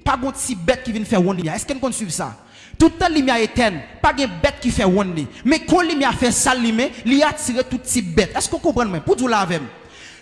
Pas de petit bête qui vient faire one lumière. Est-ce qu'on peut suivre ça? Tout le temps, lumière éteinte. Pas de bête qui fait one lumière. Mais quand lumière fait ça, lumière, il a tiré tout petit bête. Est-ce qu'on comprend? Pour tout là avec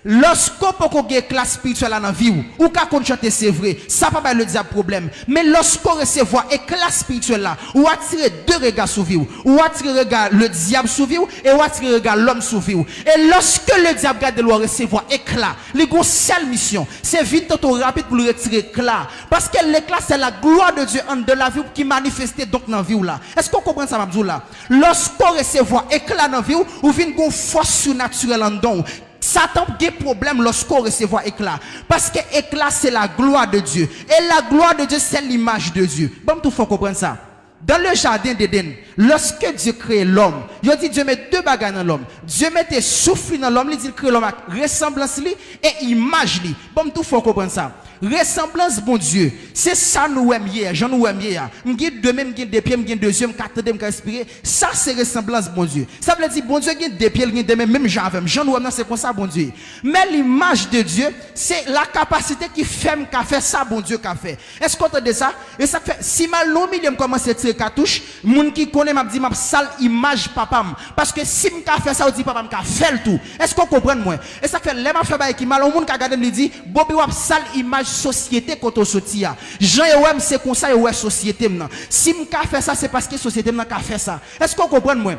lorsqu'on peut qu'on ait classe spirituelle dans la vie, ou qu'on chante, c'est vrai, ça pas le diable problème. Mais lorsqu'on recevoir une classe spirituelle là, ou attirer deux regards sur vous, ou attirer regard le diable sur vous, et ou attirer regard l'homme sur vous. Et lorsque le diable garde de recevoir éclat, les grosses seule mission, c'est vite trop rapide pour le retirer éclat. Parce que l'éclat, c'est la gloire de Dieu en de la vie qui manifeste donc dans la vie là. Est-ce qu'on comprend ça, Mabdou là? Lorsqu'on recevoir éclat dans la vie, ou vient une force surnaturelle en don. Satan a des problèmes lorsqu'on recevoir éclat. Parce que éclat, c'est la gloire de Dieu. Et la gloire de Dieu, c'est l'image de Dieu. Bon, tout faut comprendre ça. Dans le jardin d'Éden, lorsque Dieu crée l'homme, il dit Dieu met deux bagages dans l'homme. Dieu mettait souffle dans l'homme, il dit crée l'homme avec ressemblance et image. Bon, tout faut comprendre ça. Ressemblance, bon Dieu, c'est ça nous aimons hier, j'en nous aimons hier. M'guide deux mêmes, m'guide des pieds, m'guide deuxième, quatrième, respirer. Ça c'est ressemblance, bon Dieu. Ça veut dire, bon Dieu, m'guide des pieds, m'guide des mêmes, même j'en nous aimons, c'est comme ça, bon Dieu. Mais l'image de Dieu, c'est la capacité qui fait qu'a fait ça, bon Dieu, qu'a fait. Est-ce qu'on entend ça? Et ça fait, si mal non millième commence à tirer cartouche, moun qui connaît m'a dit, m'a sale image papa. Parce que si m'a fait ça, on dit papa m'a fait le tout. Est-ce qu'on comprend moi? Et ça fait, les m'a fait qui mal, au monde qui a regardé me dit, Bobby wap sale image société quand on sortit. Jean et c'est comme ça et société maintenant. Si m'ka fait ça c'est parce que société maintenant qu'a fait ça. Est-ce qu'on comprend moi?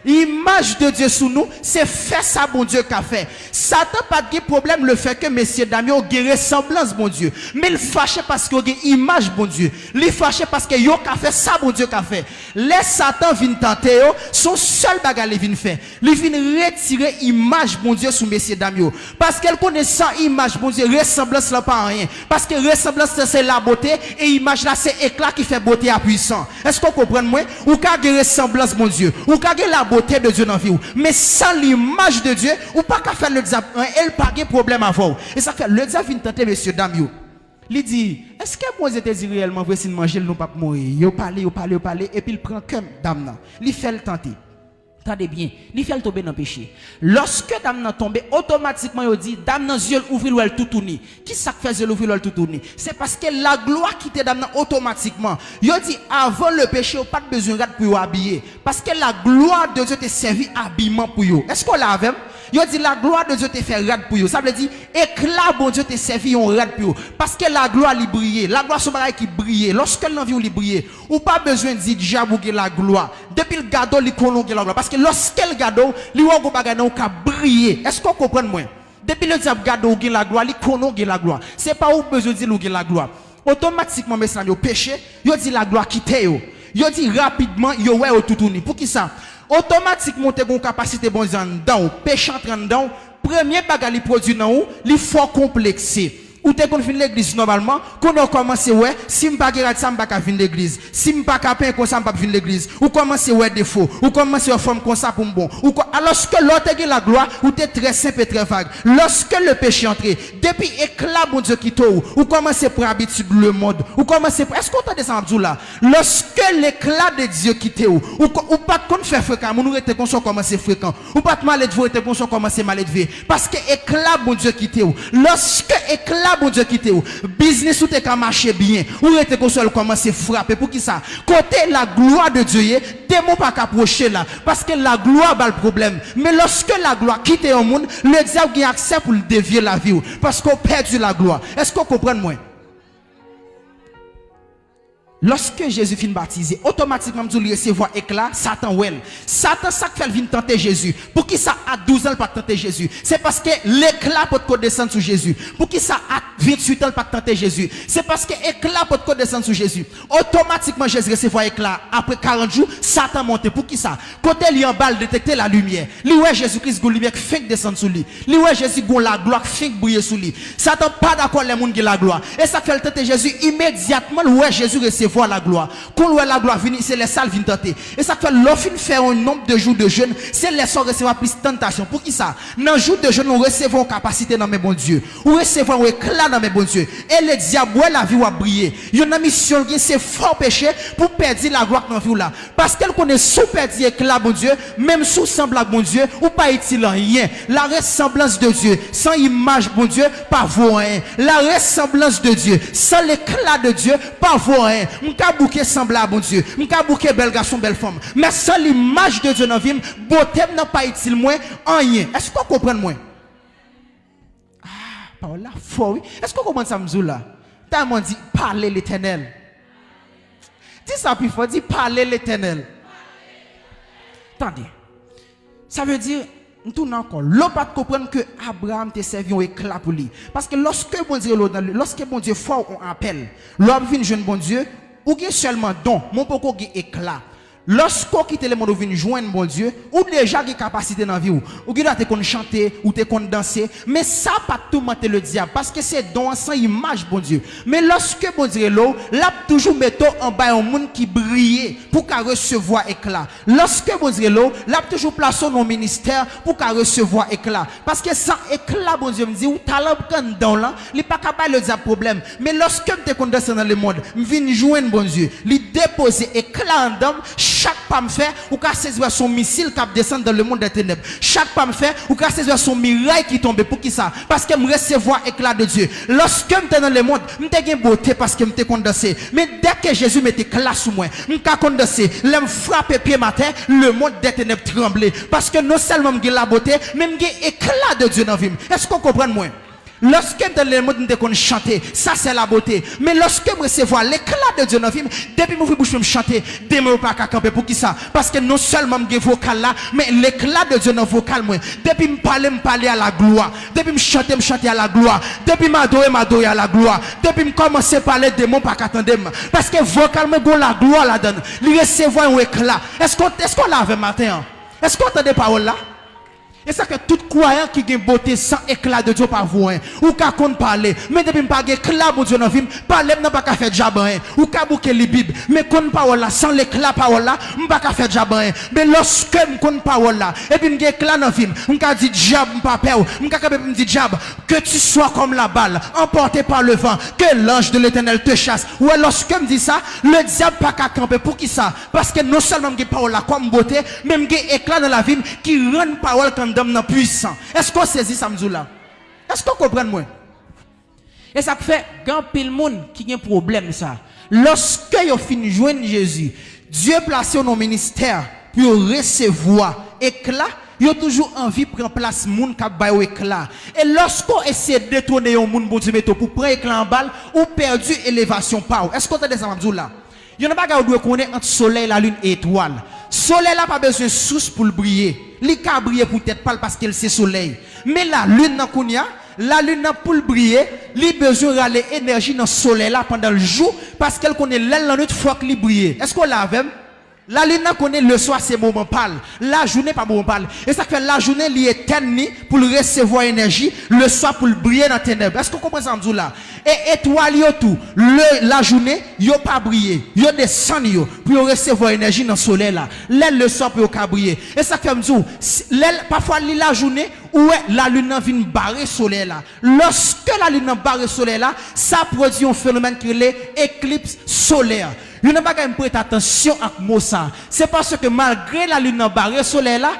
Image de Dieu sous nous, c'est fait ça, bon Dieu, qu'a fait. Satan pas de problème le fait que messieurs dames ont une ressemblance, bon Dieu. Mais il fâché parce qu'il y a une image, bon Dieu. Il fâché parce que yo qu'a fait ça, bon Dieu, qu'a fait. Les Satan vient tenter, son seul bagage il vient faire. Il vient retirer image, bon Dieu, sous messieurs dames. Parce qu'elle connaît ça, image, bon Dieu, ressemblance là pas rien. Parce que ressemblance c'est la beauté et image là c'est éclat qui fait beauté à puissant. Est-ce qu'on comprend moi? Ou qu'a une ressemblance, bon Dieu. Ou qu'a la beauté de Dieu dans la vie. Mais sans l'image de Dieu, ou pas qu'à faire le diable, elle pas de problème avant. Et ça fait le diable vient tenter, messieurs, dames. Il dit, est-ce que moi j'étais dit réellement vrai si manger, nous pas mourir? Il parle, et puis il prend comme dame. Il fait le tenter. Attendez bien, il fait le tomber dans le péché. Lorsque dame n'a tombé, automatiquement il dit, dame n'a yeux ouvrir ou elle tout tourner. Qui ça fait yeux ouvrir ou elle tout tourner? C'est parce que la gloire qui te dame automatiquement. Il dit, avant le péché, pas de besoin de pour habiller. Parce que la gloire de Dieu te servi habillement pour vous. Est-ce qu'on l'a avec? Il dit, la gloire de Dieu te fait rad pour vous. Ça veut dire, éclat bon Dieu te servi en rad pour vous. Parce que la gloire lui brille. La gloire c'est un qui brille. Lorsque l'envie lui brille, ou pas besoin de dire, j'avoue la gloire. Depuis le gado, il connaît la gloire. Parce que lorsqu'elle gado, il va briller. Est-ce qu'on comprend moi? Depuis le diable gado, il la gloire, il connaît la gloire. C'est pas où besoin de dire la gloire. Automatiquement, mes amis, péché, il dit la gloire quitte yo. Il dit rapidement, il ouais au tout tourner. Pour qui ça? Automatiquement, tu as une capacité bon dans péché entrant dedans. Premier bagage produit dans ou, il faut complexer. Ou t'es qu'on finit l'église normalement, qu'on a commencé ouais, si m'pas pas ça m'pas venir l'église, si m'pas capé comme ça m'pas venir l'église, ou commencer ouais défaut, ou commencer en forme comme ça pour bon, ou alors que l'autre a la gloire, ou t'es très simple et très vague. Lorsque le péché entre, depuis éclat bon Dieu qui ou commencer pour habitude le monde, ou commencer est-ce qu'on t'a descendu là? Lorsque l'éclat de Dieu quitte ou pas qu'on fait fréquent, nous était qu'on soit commencer fréquent, ou pas mal élevé, était qu'on soit commencer mal élevé, parce que éclat bon Dieu quitte lorsque éclat bon Dieu quitte ou business ou te ka marcher bien ou était qu'on soit commencer frapper pour qui ça côté la gloire de Dieu démon pas approcher là parce que la gloire a le problème mais lorsque la gloire quitte un monde le diable a accès pour dévier la vie parce qu'on perdu la gloire. Est-ce qu'on comprend moi? Lorsque Jésus finit baptisé, automatiquement, il recevoir éclat, Satan well. Satan, ça fait venir tenter Jésus. Pour qui ça a 12 ans pas tenter Jésus? C'est parce que l'éclat peut descendre sur Jésus. Pour qui ça a 28 ans pas tenter Jésus? C'est parce que l'éclat peut descendre sur Jésus. Automatiquement, Jésus recevoir éclat. Après 40 jours, Satan monte. Pour qui ça? Côté lui en balle détecter la lumière. Lui ouais Jésus-Christ gon lumière fait descendre sur lui. Lui ouais Jésus gon la gloire fait briller sur lui. Satan pas d'accord les monde qui la gloire. Et ça fait tenter Jésus immédiatement ouais Jésus recevoir la gloire. Quand la gloire vient, c'est les salles viennent tenter. Et ça fait l'offre faire un nombre de jours de jeûne, c'est les soeurs recevoir plus de tentation. Pour qui ça? Dans le jour de jeûne, on recevons une capacité dans mes bons Dieu. On recevons un éclat dans mes bon Dieu. Et le diable, la vie va briller. Il y a une mission qui c'est fort péché pour perdre la gloire dans la vie là. Parce qu'elle connaît sous perdre éclat, bon Dieu, même sous semblable, bon Dieu, ou pas utile rien. La ressemblance de Dieu, sans image, bon Dieu, pas vaut rien. La ressemblance de Dieu, sans l'éclat de Dieu, pas vaut rien. M'ka bouquet semblable, bon Dieu. M'ka bouquet bel garçon, belle femme. Mais sans l'image de Dieu dans la vie, beauté n'a pas utile moins, rien. Est-ce qu'on comprend moins? Là, fort, oui. Est-ce qu'on comprend ça, Mzoula? T'as dit, parler l'Éternel. Dis ça plus fort, dis parler l'Éternel. Attendez. Ça veut dire, nous tournons encore. L'on pas comprendre que Abraham te servi un éclat pour lui. Parce que lorsque bon Dieu fort on appelle, l'homme vient jeune bon Dieu, ou qui seulement don, mon poko qui éclat. Lorsqu'on quitte le monde ou vient joindre bon Dieu, ou déjà qui capacité dans la vie ou qui doit te chanter ou te danser, mais ça pas tout mentir le diable parce que c'est don sans image bon Dieu. Mais lorsque bon Dieu l'eau, là toujours metto en bas un monde qui brille pour qu'à recevoir éclat. Lorsque bon Dieu l'eau, là toujours placer nos ministères pour qu'à recevoir éclat parce que sans éclat bon Dieu me dit ou talent quand dans là, il pas capable le diable problème. Mais lorsque me te danser dans le monde, me vinn joindre bon Dieu, lui déposer éclat en dame. Chaque pas me fait, ou qu'à saisir son missile qui descend dans le monde des ténèbres. Chaque pas me fait, ou qu'à saisir son miraille qui tombe. Pour qui ça? Parce que me recevoir éclat de Dieu. Lorsque je dans le monde, je suis beauté parce que je suis condensé. Mais dès que Jésus mettait classe sur moi, je suis condensé. Je me frappe pied matin, le monde des ténèbres tremblait. Parce que non seulement je la beauté, mais je éclat de Dieu dans la vie. Est-ce qu'on comprend moi? Lorsque dans le monde nous chanter, ça c'est la beauté. Mais lorsque je recevoir l'éclat de Dieu dans la vie, depuis que je bouche me chanter, demain pas qu'à camper pour qui ça? Parce que non seulement je vocal là, mais l'éclat de Dieu dans le vocal moi. Depuis me parler à la gloire. Depuis me chanter à la gloire. Depuis m'adorer à la gloire. Depuis me commencer à parler de mon pas qu'attendre. Parce que vocal moi go la gloire là-dedans. Il recevoir un éclat. Est-ce qu'on l'a avec matin? Est-ce qu'on entend des paroles là? Et ça que tout croyant qui a une beauté sans éclat de Dieu pas voir ou qu'à compte parler mais depuis pas éclat de Dieu dans vie parler n'a pas qu'à faire jabin ou qu'à bouquer les bibles mais compte parole là sans l'éclat parole là pas qu'à faire jabin mais lorsque me compte parole là et puis m'gé éclat dans vie m'ka dit diable pas peur m'ka me dit diable que tu sois comme la balle emporté par le vent que l'ange de l'Éternel te chasse ou lorsque me dit ça le diable pas qu'à camper pour qui ça parce que non seulement m'gé parole là comme beauté mais m'gé éclat dans la vie qui rend parole quand puissant. Est-ce qu'on saisit ça là? Est-ce qu'on comprend moi? Et ça fait grand pile monde qui a un problème ça. Lorsque vous finissez de joindre Jésus, Dieu place dans ministère pour recevoir éclat. Vous avez toujours envie de prendre place moun qui a éclat. Et lorsqu'on essaie de détourner un moun bon Dieu pour prendre éclat en balle ou perdu élévation par. Est-ce qu'on entend ça là? Il y a pas qu'à connaître entre soleil, la lune et étoile. Soleil n'a pas besoin de source pour le briller. Il peut briller pour tête pâle parce qu'elle c'est soleil. Mais la lune n'a pour le briller, il a besoin d'aller énergie dans le soleil là pendant le jour parce qu'elle connaît l'aile la nuit fois qu'il brille. Est-ce qu'on l'a même? La lune connaît le soir c'est moment pâle, la journée pas moment pâle. Et ça fait la journée li éternelle pour recevoir énergie, le soir pour briller dans les ténèbres. Est-ce que vous comprenez ça là? Et étoile yo tout, la journée yo pas briller, yo descend yo pour recevoir énergie dans le soleil là. L'aile le soir pour yo briller. Et ça fait m'dou, l'aile parfois la journée où la lune vient barrer soleil là. Lorsque la lune barre soleil là, ça produit un phénomène qui est l'éclipse solaire. Vous n'avez pas prêter attention à ça. C'est parce que malgré la lune barrée soleil là,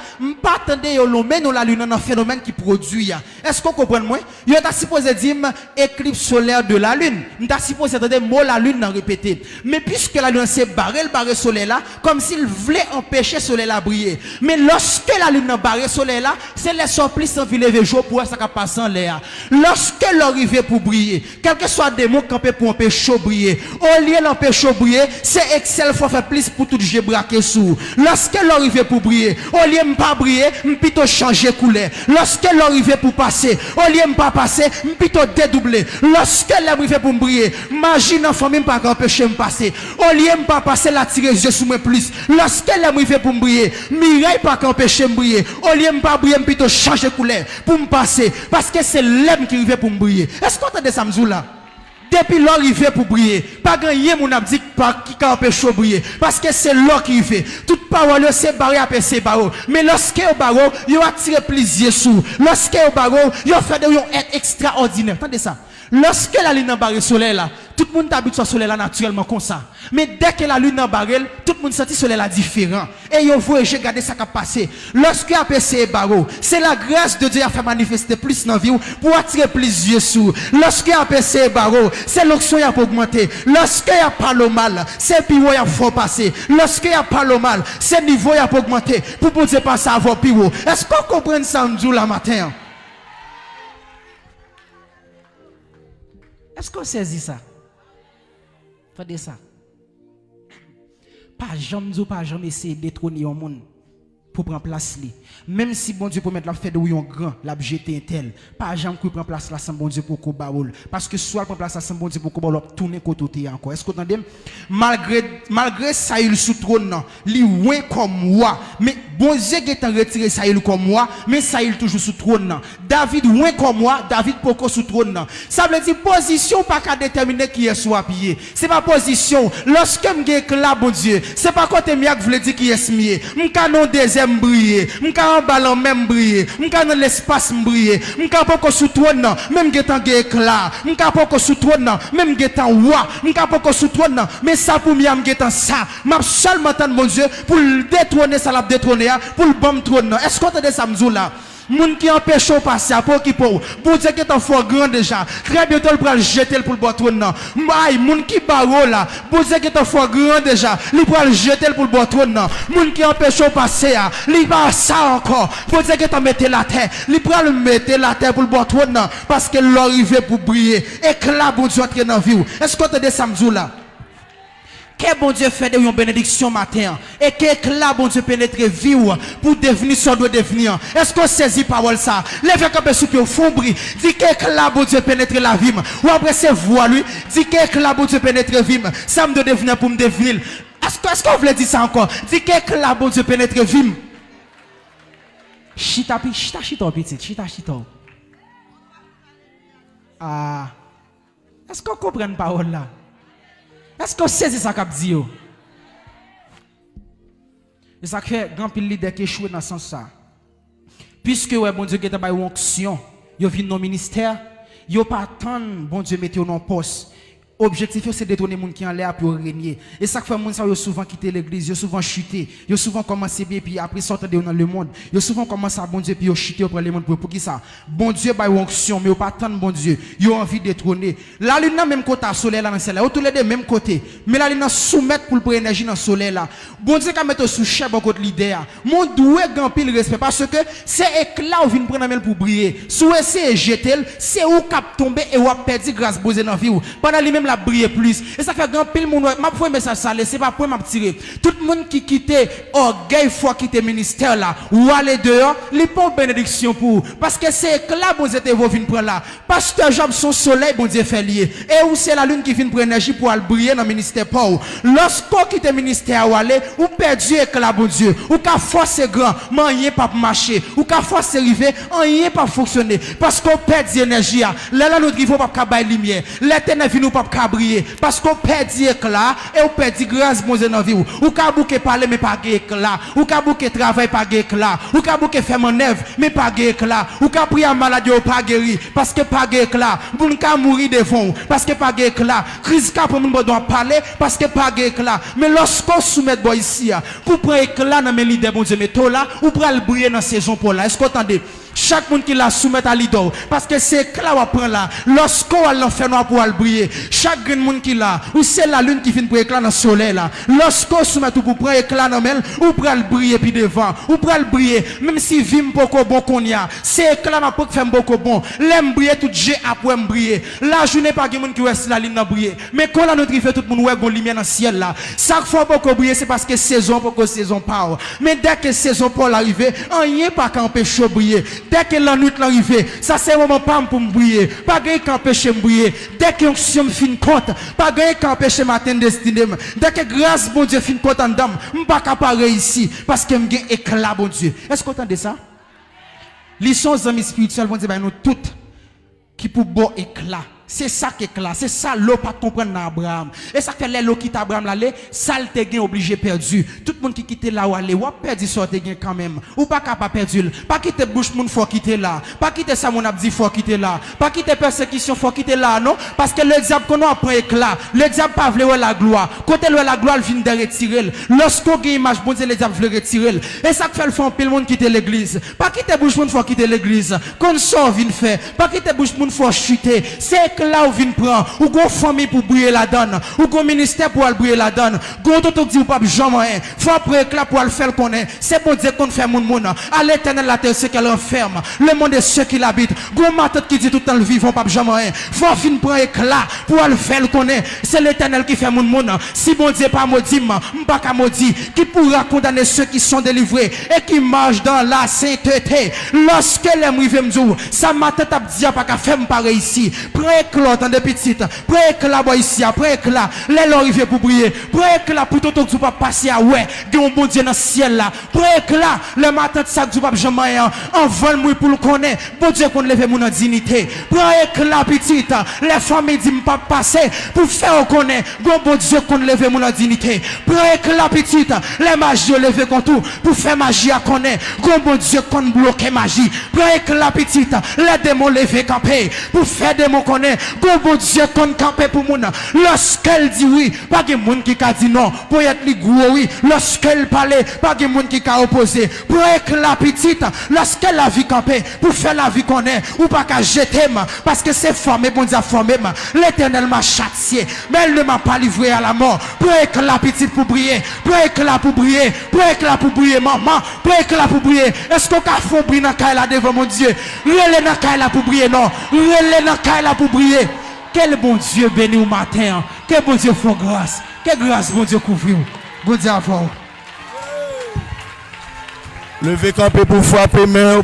pas attendre mais la lune un phénomène qui produit. Est-ce qu'on comprend moi? Il est supposé dire éclipse solaire de la lune. Il est supposé entendre mot la lune répéter. Mais puisque la lune s'est barré soleil là, comme s'il voulait empêcher soleil là briller. Mais lorsque la lune barré soleil là, c'est les surplices en ville jour pour ça qui passe en l'air. Lorsque l'arrivée pour briller, quel que soit des mots campés pour empêcher briller, au lieu d'empêcher briller, c'est Excel faut faire plus pour tout j'ai braqué sous. Lorsque l'arrivée pour briller, au lieu de pas briller, plutôt changer couleur. Lorsque l'arrivée pour passer, au lieu de pas passer, plutôt dédoubler. Lorsque l'arrivée pour briller, imagine en famille pas empêcher me passer. Au lieu de pas passer la tirer yeux sous moi plus. Lorsque l'arrivée pour briller, miraille pas empêcher me briller. Au lieu de pas briller, plutôt changer couleur pour me passer parce que c'est l'aime qui arrive pour me briller. Est-ce qu'on entend ça là? Depuis l'arrivée pour briller, pas gagner mon abdi qui empêche de briller parce que c'est l'or qui fait. Toute parole c'est barré après c'est barreau. Mais lorsque au barreau, il attire plaisir sous. Lorsque au barreau, il fait des être extraordinaire. Attendez ça. Lorsque la lune barre soleil là, tout le monde habite sur soleil là naturellement comme ça. Mais dès que la lune barre, tout le monde sent soleil là différent. Et il faut regarder ça qui a passé. Lorsque après c'est barreau, c'est la grâce de Dieu qui a fait manifester plus dans la vie pour attirer plus yeux sous. Lorsque après c'est barreau, c'est l'onction qui a augmenté. Lorsque il y a pas le mal, c'est pire qui a fort passer. Lorsque il y a pas le mal, c'est niveau qui a augmenté pour pouvoir passer à vos pire. Est-ce qu'on comprend ça nous la matin? Est-ce qu'on saisit ça? Faites ça. Pas jamais essayer de détrôner un monde pour prendre place li. Même si bon Dieu peut mettre la fête de un grand, la jeter un tel, pas jamais pour prendre place là sans bon Dieu pour qu'on baoul. Parce que soit prendre place là sans bon Dieu pour qu'on baoul tourner côté encore. Est-ce que vous entendez? Malgré ça il sous trône non, li ouin comme moi, mais bon Dieu qui est retiré ça il comme moi, mais ça il toujours sous trône non. David ouin comme moi, David poko sous trône non. Ça veut dire position pas qu'à déterminer qui est soit pied. C'est pas position. Lorsque me là bon Dieu, c'est pas côté miak veut dire qui est mieux. M'ka non deuxième briller, m'ka en ballon même briller, m'ka dans l'espace briller, m'ka poko sous trône non, même getan éclat, m'ka poko sous trône non, même getan roi, m'ka poko sous trône non, mais ça pour moi getan ça. M'a seulement attendre mon Dieu pour le détrôner ça l'a détrôner pour le bon trône. Est-ce qu'on entend ça m'zou là? Moun qui empêche au passer pour qui pour Dieu qui est en fort grand déjà très bientôt il va jeter pour le bon trône non mai moun qui baro là Dieu qui est en fort grand déjà il va jeter pour le bon trône non moun qui empêche au passer il va ça encore Dieu qui est en mettre la terre il va le mettre la terre pour le bon trône non parce que l'arrivée pour briller éclat bon Dieu entrer dans vie. Est-ce qu'on entend ça m'zou là? Que bon Dieu fait de une bénédiction matin et que là bon Dieu pénètre vie pour devenir ce doit devenir. Est-ce qu'on saisit parole ça? Lève comme sous pied fombri, dit que là bon Dieu pénètre la vie ou après c'est voix lui, dit que là bon Dieu pénètre vie, ça me doit devenir pour me devenir. Est-ce qu'on veut dire ça encore? Dit que là bon Dieu pénètre vie. Chita petit, chita. Ah. Est-ce qu'on comprend parole là? Est-ce que c'est ça qu'a dit? Et ça fait grand pile leader qui échoue dans ce sens ça. Puisque ouais bon Dieu qui t'a une onction, yo vinn dans ministère, yo pas attendre bon Dieu mettre dans poste. Objectif c'est détourner monde qui en l'air pour régner. Et ça fait monde ça yo souvent quitter l'église, yo souvent chuter, yo souvent commencer bien puis après sortir dans le monde. Yo souvent commencer à bon Dieu puis yo chuter pour le monde pour qui ça? Bon Dieu ba onction mais yo pas attendre bon Dieu. Yo envie de détrôner. La lune dans même côté soleil là dans ciel là, tous les deux même côté. Mais la lune soumettre pour prendre énergie dans soleil là. Bon Dieu ka mettre sous chef côté leader. Mon doué grand pile respect parce que c'est éclat ou vinn prendre pour briller. Sous essayer jeter, c'est où cap tomber et ou perdre grâce posée dans vie. Pendant lui même la briller plus et ça fait grand pile monde m'a fait message ça c'est pas pour m'a tirer tout le monde qui quitter orgueil fois quitter ministère là ou aller dehors les pas bénédiction pour parce que c'est là bon Dieu vont venir prendre là pasteur Job son soleil bon Dieu fait lier et où c'est la lune qui vient prendre énergie pour aller briller dans ministère pas lorsqu'on quitte ministère ou aller ou perdu éclat bon Dieu ou ka force grand mais rien pas marcher ou ka force arriver rien pas fonctionner parce qu'on perd énergie là notre niveau pas bailler lumière l'éternel vient nous pas briller parce qu'on perd éclat et on perd grâce bon Dieu dans vie ou ka bouquer parler mais pas éclat ou ka bouquer travail pas éclat ou ka bouquer faire manœuvre mais pas éclat ou ka prier maladie ou pas guéri parce que pas éclat pour ka mourir devant parce que pas éclat crise ka pour monde doit parler parce que pas éclat mais lorsqu'on soumet boy ici pour prendre éclat dans mes leaders bon Dieu mettons là ou pour aller briller dans saison pour là est-ce qu'on entendez? Chaque monde qui la soumet à l'idole parce que c'est éclat on prend là lorsqu'on va l'enfer noir pour aller briller chaque monde qui là ou c'est la lune qui vient pour éclat dans le soleil là lorsqu'on soumet tout pour prendre éclat dans mel ou pour aller briller puis devant ou pour aller briller même si vim beaucoup bon qu'on y a c'est éclat m'a pour faire beaucoup bon l'aime briller tout j'ai après briller la journée pas de monde qui reste la ligne dans briller mais quand la notre fait tout le monde ouais gon lumière dans le ciel là chaque fois beaucoup briller c'est parce que saison pour saison pas mais dès que saison pour arriver rien pas qu'empêcher briller dès que la nuit l'arrivée ça c'est un moment pas pour me briller pas rien qu'empêcher me briller dès que onction fin compte pas rien qu'empêcher matin destiné dès que grâce bon Dieu fin compte en dame pas capable ici parce que me gain éclat bon Dieu est-ce qu'on entend ça licence amis spirituels bon Dieu nous toutes qui pour bon éclat C'est ça qui est là, c'est ça l'eau pas comprendre dans Abraham. Et ça fait l'eau qui Abraham là, ça le te obligé perdu. Tout le monde qui quitte là où aller, ou a perdu ça te quand même. Ou pas capable perdre. Pas quitter bouche moun faut quitter là. Pas quitter ça mon a dit faut quitter là. Pas quitter persécution faut quitter là non parce que le diable qu'on a pris éclat. Le diable pas veut la gloire. Côté la gloire vient de retirer. Lorsqu'on gagne image bon Dieu le diable veut retirer. Et ça fait le fond pile monde quitter l'église. Pas quitter bouche moun faut quitter l'église. Qu'on sort vient faire. Pas quitter bouche moun faut chuter. C'est là où vient prendre ou gon famille pour briller la donne ou gon ministère pour briller la donne gon tout dit ou pas jamais faut après éclat pour le faire connaître c'est bon Dieu qu'on fait monde à l'éternel la terre c'est qu'elle enferme le monde est ceux qui l'habitent gon matot qui dit tout le temps le vivant pas jamais faut fin prendre éclat pour le faire connaître c'est l'éternel qui fait monde si bon Dieu pas maudit m'pas ka maudit qui pourra condamner ceux qui sont délivrés et qui marchent dans la sainteté lorsque les rive m'dou ça matin t'a dit pas ka faire pareil ici prends éclat de petite, prends éclat boy ici, prends éclat, les arrivés pour briller, prends éclat pour tout tu pas passer à ouais, un bon Dieu dans le ciel là, prends éclat, le matin de ça tu pas jamais en vol moi pour le connaître, bon Dieu qu'on lève mon dignité, prends éclat petite, les familles disent pas passer pour faire connaître, bon Dieu qu'on lève mon dignité, prends éclat petite, les magies lever contre tout pour faire magie à connaître, bon Dieu qu'on bloque magie, prends éclat petite, les démons lever camper pour faire démons connaître bon Dieu qu'on campe pour moun lorsqu'elle dit oui pas de monde qui a dit non pour être li gros oui lorsqu'elle parle pas de monde qui a opposé pour être la petite lorsqu'elle la vie camper pour faire la vie qu'on est ou pas qu'à jeter parce que c'est formé bon Dieu formé l'éternel m'a châtié mais elle ne m'a pas livré à la mort pour être la petite pour briller pour être là pour briller pour être là pour briller maman pour être là pour briller est-ce qu'on a fait briller dans la devant mon Dieu relé dans la pour briller non relé dans la pour briller. Quel bon Dieu béni au matin. Quel bon Dieu fait grâce. Quelle grâce bon Dieu couvre. Bon Dieu avant. Levez camper pour frapper main,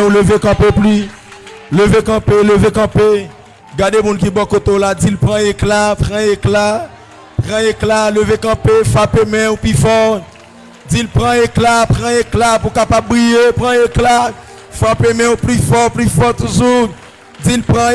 levez camper plus. Levez camper. Gardez mon qui bon côté là, dit prend éclat, levez camper, frapper main ou plus fort. Dit prend éclat pour capable briller, prend éclat, frapper main ou plus fort toujours. Dit prend